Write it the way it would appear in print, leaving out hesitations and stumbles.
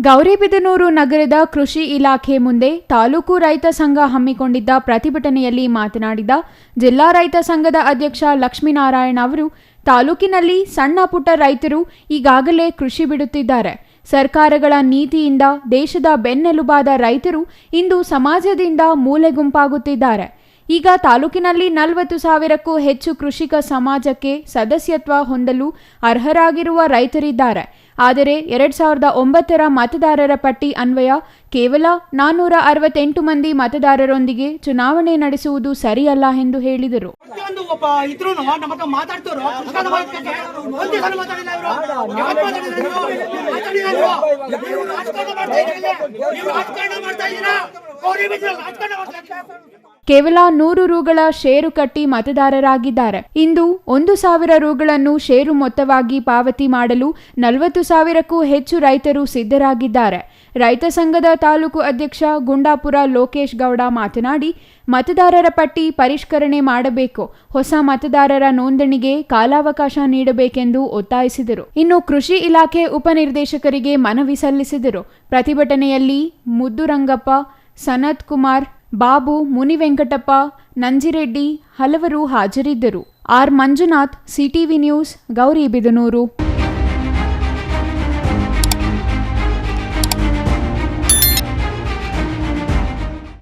ಗೌರಿಬಿದನೂರು ನಗರದ ಕೃಷಿ ಇಲಾಖೆ ಮುಂದೆ ತಾಲೂಕು ರೈತ ಸಂಘ ಹಮ್ಮಿಕೊಂಡಿದ್ದ ಪ್ರತಿಭಟನೆಯಲ್ಲಿ ಮಾತನಾಡಿದ ಜಿಲ್ಲಾ ರೈತ ಸಂಘದ ಅಧ್ಯಕ್ಷ ಲಕ್ಷ್ಮೀನಾರಾಯಣ ಅವರು, ತಾಲೂಕಿನಲ್ಲಿ ಸಣ್ಣ ಪುಟ್ಟ ರೈತರು ಈಗಾಗಲೇ ಕೃಷಿ ಬಿಡುತ್ತಿದ್ದಾರೆ. ಸರ್ಕಾರಗಳ ನೀತಿಯಿಂದ ದೇಶದ ಬೆನ್ನೆಲುಬಾದ ರೈತರು ಇಂದು ಸಮಾಜದಿಂದ ಮೂಲೆಗುಂಪಾಗುತ್ತಿದ್ದಾರೆ. ಈಗ ತಾಲೂಕಿನಲ್ಲಿ 40,000ಕ್ಕೂ ಹೆಚ್ಚು ಕೃಷಿಕ ಸಮಾಜಕ್ಕೆ ಸದಸ್ಯತ್ವ ಹೊಂದಲು ಅರ್ಹರಾಗಿರುವ ರೈತರಿದ್ದಾರೆ. ಆದರೆ 2009ರ ಮತದಾರರ ಪಟ್ಟಿ ಅನ್ವಯ ಕೇವಲ 468 ಮಂದಿ ಮತದಾರರೊಂದಿಗೆ ಚುನಾವಣೆ ನಡೆಸುವುದು ಸರಿಯಲ್ಲ ಎಂದು ಹೇಳಿದರು. ಕೇವಲ 100 ರೂಗಳ ಷೇರು ಕಟ್ಟಿ ಮತದಾರರಾಗಿದ್ದಾರೆ. ಇಂದು 1,000 ರೂಗಳನ್ನು ಷೇರು ಮೊತ್ತವಾಗಿ ಪಾವತಿ ಮಾಡಲು 40,000ಕ್ಕೂ ಹೆಚ್ಚು ರೈತರು ಸಿದ್ಧರಾಗಿದ್ದಾರೆ. ರೈತ ಸಂಘದ ತಾಲೂಕು ಅಧ್ಯಕ್ಷ ಗುಂಡಾಪುರ ಲೋಕೇಶ್ ಗೌಡ ಮಾತನಾಡಿ, ಮತದಾರರ ಪಟ್ಟಿ ಪರಿಷ್ಕರಣೆ ಮಾಡಬೇಕು, ಹೊಸ ಮತದಾರರ ನೋಂದಣಿಗೆ ಕಾಲಾವಕಾಶ ನೀಡಬೇಕೆಂದು ಒತ್ತಾಯಿಸಿದರು. ಇನ್ನು ಕೃಷಿ ಇಲಾಖೆ ಉಪನಿರ್ದೇಶಕರಿಗೆ ಮನವಿ ಸಲ್ಲಿಸಿದರು. ಪ್ರತಿಭಟನೆಯಲ್ಲಿ ಮುದ್ದುರಂಗಪ್ಪ, ಸನತ್ ಕುಮಾರ್, ಬಾಬು, ಮುನಿವೆಂಕಟಪ್ಪ, ನಂಜಿರೆಡ್ಡಿ ಹಲವರು ಹಾಜರಿದ್ದರು. R Manjunath, CTV news, Gauribidanur.